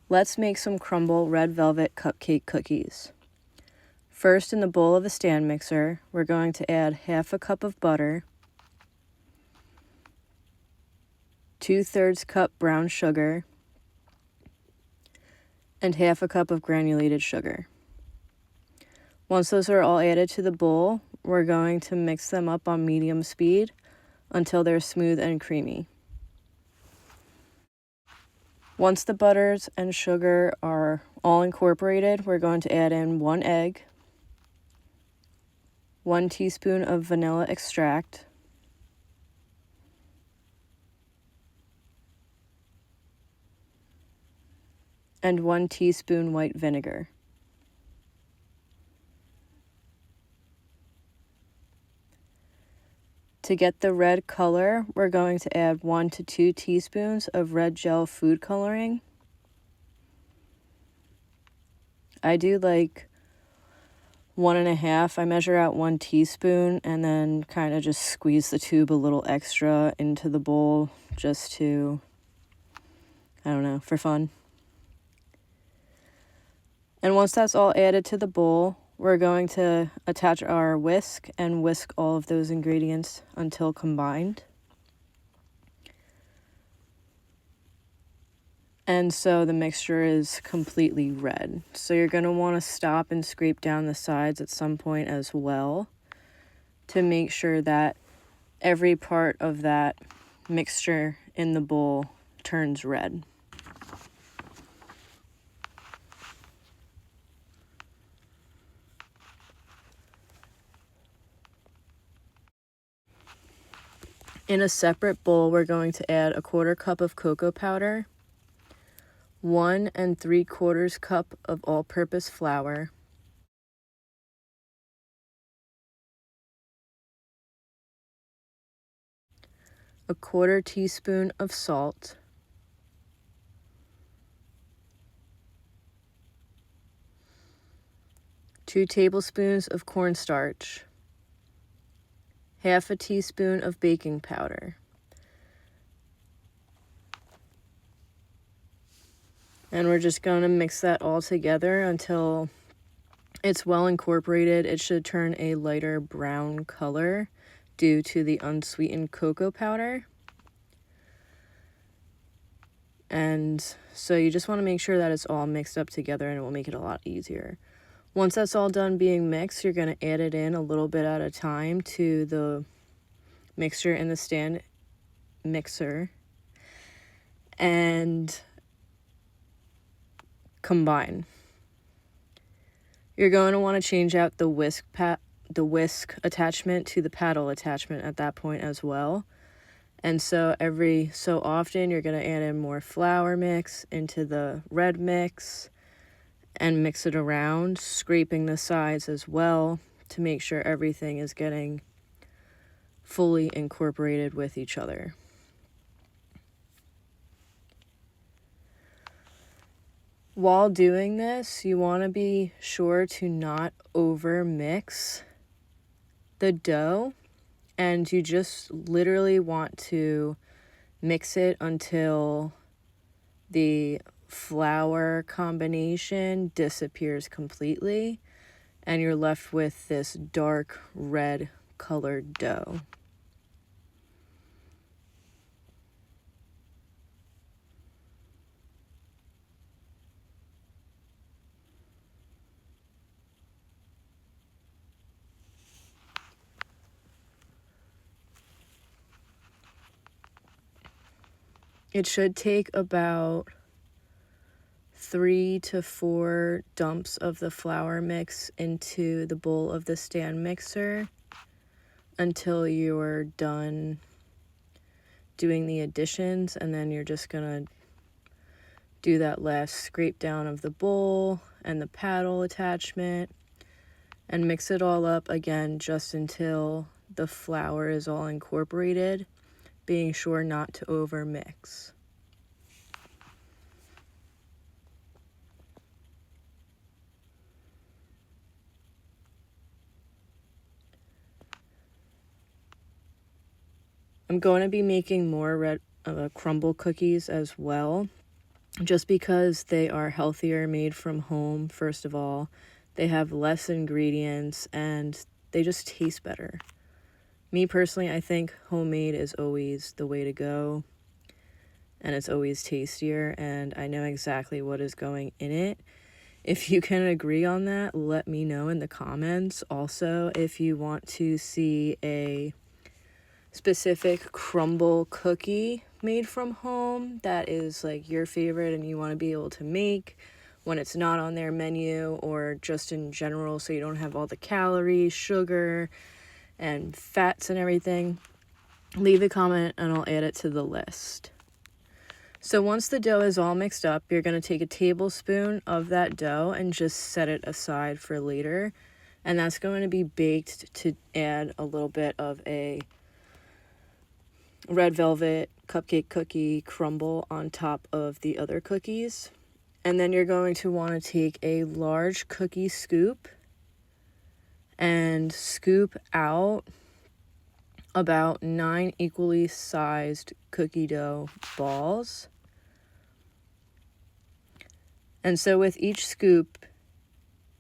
Let's make some Crumbl red velvet cupcake cookies. First, in the bowl of a stand mixer, we're going to add half a cup of butter, 2/3 cup brown sugar, and half a cup of granulated sugar. Once those are all added to the bowl, we're going to mix them up on medium speed until they're smooth and creamy. Once the butters and sugar are all incorporated, we're going to add in 1 egg, 1 teaspoon of vanilla extract, and 1 teaspoon white vinegar. To get the red color, we're going to add 1 to 2 teaspoons of red gel food coloring. I do like 1.5. I measure out 1 teaspoon and then kind of just squeeze the tube a little extra into the bowl just to, I don't know, for fun. And once that's all added to the bowl, we're going to attach our whisk and whisk all of those ingredients until combined. And so the mixture is completely red. So you're going to want to stop and scrape down the sides at some point as well to make sure that every part of that mixture in the bowl turns red. In a separate bowl, we're going to add 1/4 cup of cocoa powder, 1 3/4 cup of all-purpose flour, a 1/4 teaspoon of salt, 2 tablespoons of cornstarch, half a teaspoon of baking powder, and we're just going to mix that all together until it's well incorporated. It should turn a lighter brown color due to the unsweetened cocoa powder. And so you just want to make sure that it's all mixed up together, and it will make it a lot easier. Once that's all done being mixed, you're going to add it in a little bit at a time to the mixture in the stand mixer and combine. You're going to want to change out the whisk attachment to the paddle attachment at that point as well. And so every so often you're going to add in more flour mix into the red mix and mix it around, scraping the sides as well to make sure everything is getting fully incorporated with each other. While doing this, you want to be sure to not over mix the dough, and you just literally want to mix it until the flour combination disappears completely and you're left with this dark red colored dough. It should take about 3 to 4 dumps of the flour mix into the bowl of the stand mixer until you're done doing the additions, and then you're just gonna do that last scrape down of the bowl and the paddle attachment and mix it all up again just until the flour is all incorporated, being sure not to over mix. I'm going to be making more Crumbl cookies as well, just because they are healthier, made from home. First of all, they have less ingredients and they just taste better. Me personally, I think homemade is always the way to go, and it's always tastier, and I know exactly what is going in it. If you can agree on that, let me know in the comments. Also, if you want to see a specific Crumbl cookie made from home that is like your favorite and you want to be able to make when it's not on their menu, or just in general so you don't have all the calories, sugar, and fats and everything, leave a comment and I'll add it to the list. So once the dough is all mixed up, you're going to take a tablespoon of that dough and just set it aside for later. And that's going to be baked to add a little bit of a red velvet cupcake cookie crumble on top of the other cookies. And then you're going to want to take a large cookie scoop and scoop out about 9 equally sized cookie dough balls. And so with each scoop,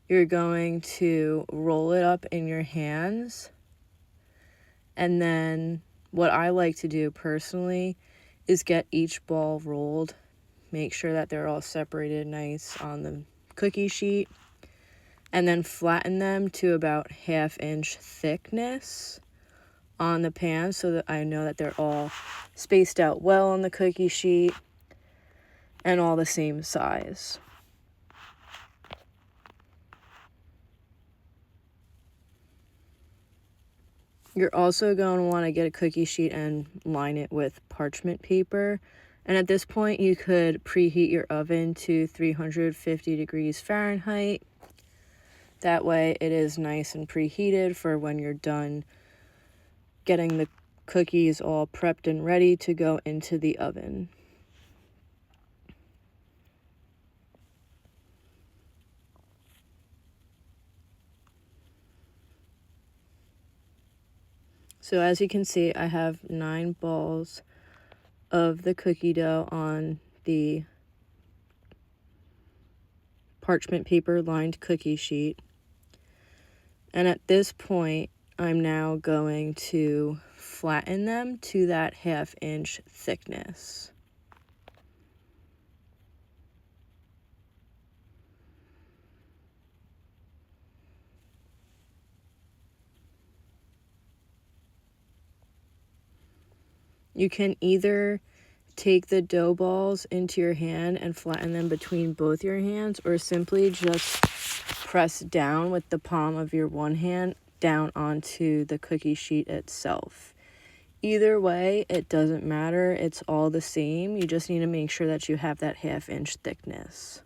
you're going to roll it up in your hands. And then what I like to do personally is get each ball rolled, make sure that they're all separated nice on the cookie sheet, and then flatten them to about 1/2 inch thickness on the pan so that I know that they're all spaced out well on the cookie sheet and all the same size. You're also going to want to get a cookie sheet and line it with parchment paper. And at this point, you could preheat your oven to 350 degrees Fahrenheit. That way it is nice and preheated for when you're done getting the cookies all prepped and ready to go into the oven. So as you can see, I have 9 balls of the cookie dough on the parchment paper lined cookie sheet. And at this point, I'm now going to flatten them to that 1/2 inch thickness. You can either take the dough balls into your hand and flatten them between both your hands, or simply just press down with the palm of your one hand down onto the cookie sheet itself. Either way, it doesn't matter. It's all the same. You just need to make sure that you have that 1/2 inch thickness.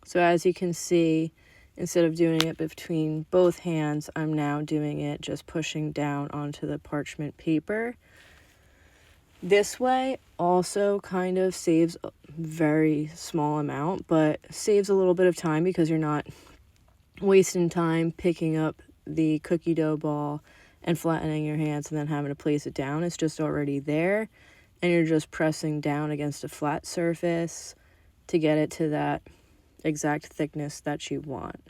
So as you can see, instead of doing it between both hands, I'm now doing it just pushing down onto the parchment paper. This way also kind of saves a very small amount, but saves a little bit of time because you're not wasting time picking up the cookie dough ball and flattening your hands and then having to place it down. It's just already there, and you're just pressing down against a flat surface to get it to that exact thickness that you want.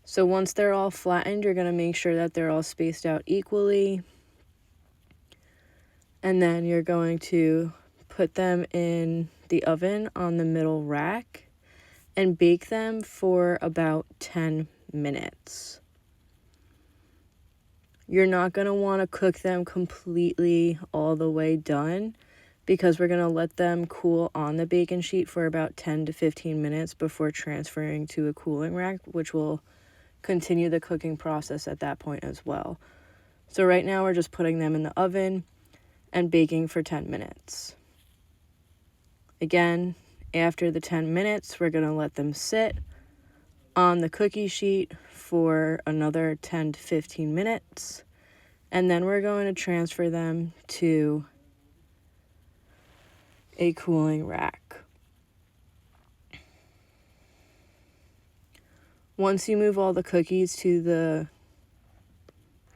So once they're all flattened, you're going to make sure that they're all spaced out equally. And then you're going to put them in the oven on the middle rack and bake them for about 10 minutes. You're not going to want to cook them completely all the way done, because we're going to let them cool on the baking sheet for about 10 to 15 minutes before transferring to a cooling rack, which will continue the cooking process at that point as well. So right now we're just putting them in the oven and baking for 10 minutes. Again, after the 10 minutes, we're going to let them sit on the cookie sheet for another 10 to 15 minutes. And then we're going to transfer them to a cooling rack. Once you move all the cookies to the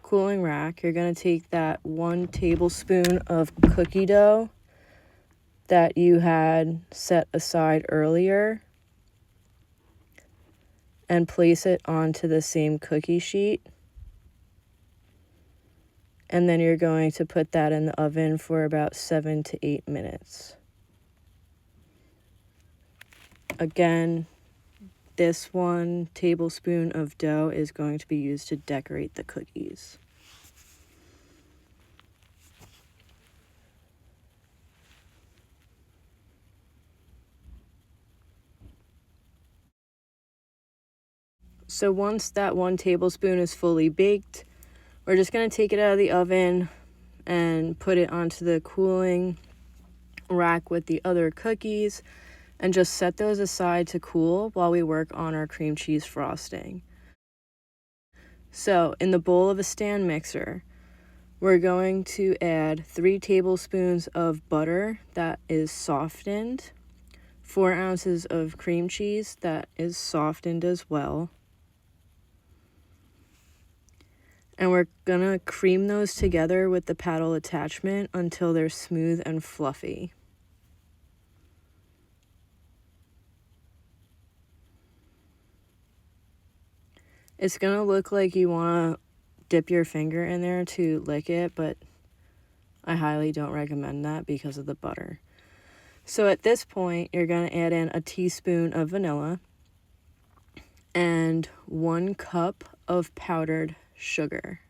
cooling rack, you're going to take that 1 tablespoon of cookie dough that you had set aside earlier and place it onto the same cookie sheet. And then you're going to put that in the oven for about 7 to 8 minutes. Again, this 1 tablespoon of dough is going to be used to decorate the cookies. So once that 1 tablespoon is fully baked, we're just going to take it out of the oven and put it onto the cooling rack with the other cookies and just set those aside to cool while we work on our cream cheese frosting. So in the bowl of a stand mixer, we're going to add 3 tablespoons of butter that is softened, 4 ounces of cream cheese that is softened as well. And we're gonna cream those together with the paddle attachment until they're smooth and fluffy. It's gonna look like you wanna dip your finger in there to lick it, but I highly don't recommend that because of the butter. So at this point, you're gonna add in a teaspoon of vanilla and 1 cup of powdered sugar.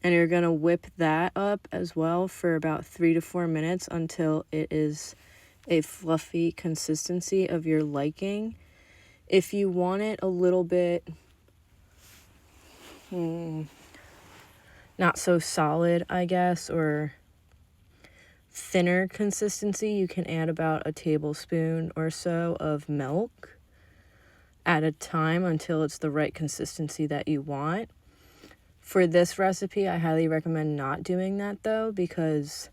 And you're going to whip that up as well for about 3 to 4 minutes until it is a fluffy consistency of your liking. If you want it a little bit not so solid, I guess, or thinner consistency, you can add about a tablespoon or so of milk at a time until it's the right consistency that you want. For this recipe, I highly recommend not doing that though, because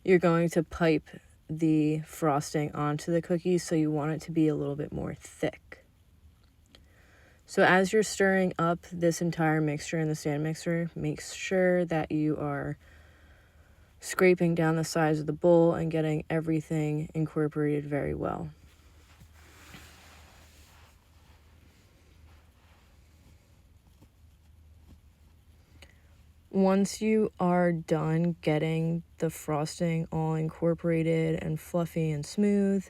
you're going to pipe the frosting onto the cookies, so you want it to be a little bit more thick. So as you're stirring up this entire mixture in the stand mixer, make sure that you are scraping down the sides of the bowl and getting everything incorporated very well. Once you are done getting the frosting all incorporated and fluffy and smooth,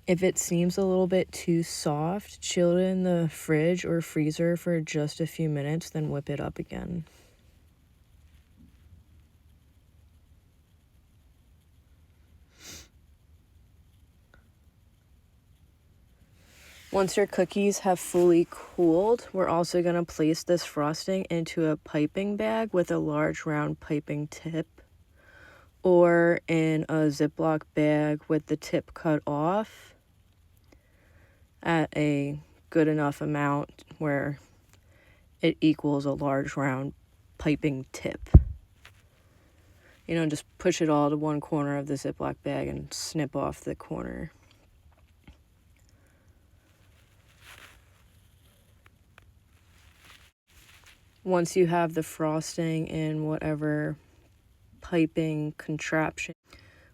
if it seems a little bit too soft, chill it in the fridge or freezer for just a few minutes, then whip it up again. Once your cookies have fully cooled, we're also going to place this frosting into a piping bag with a large round piping tip, or in a Ziploc bag with the tip cut off at a good enough amount where it equals a large round piping tip. You know, just push it all to one corner of the Ziploc bag and snip off the corner. Once you have the frosting in whatever piping contraption,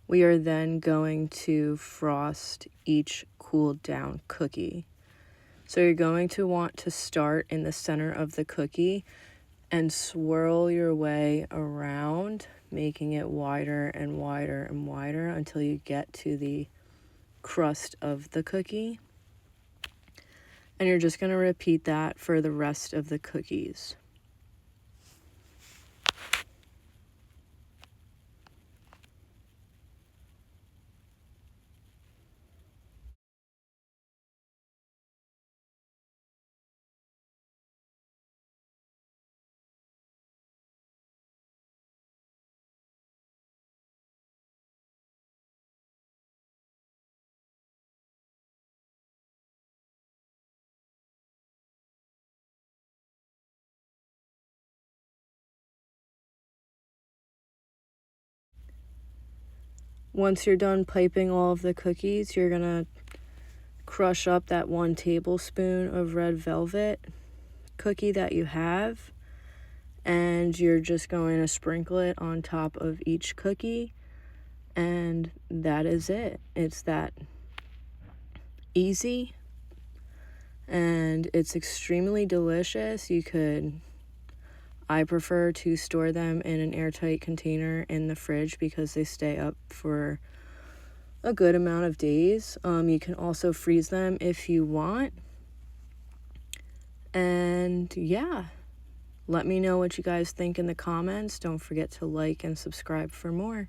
we are then going to frost each cooled down cookie. So you're going to want to start in the center of the cookie and swirl your way around, making it wider and wider and wider until you get to the crust of the cookie. And you're just going to repeat that for the rest of the cookies. once you're done piping all of the cookies, you're gonna crush up that 1 tablespoon of red velvet cookie that you have, and you're just going to sprinkle it on top of each cookie, and that is it. It's that easy, and it's extremely delicious. I prefer to store them in an airtight container in the fridge because they stay up for a good amount of days. You can also freeze them if you want. And yeah, let me know what you guys think in the comments. Don't forget to like and subscribe for more.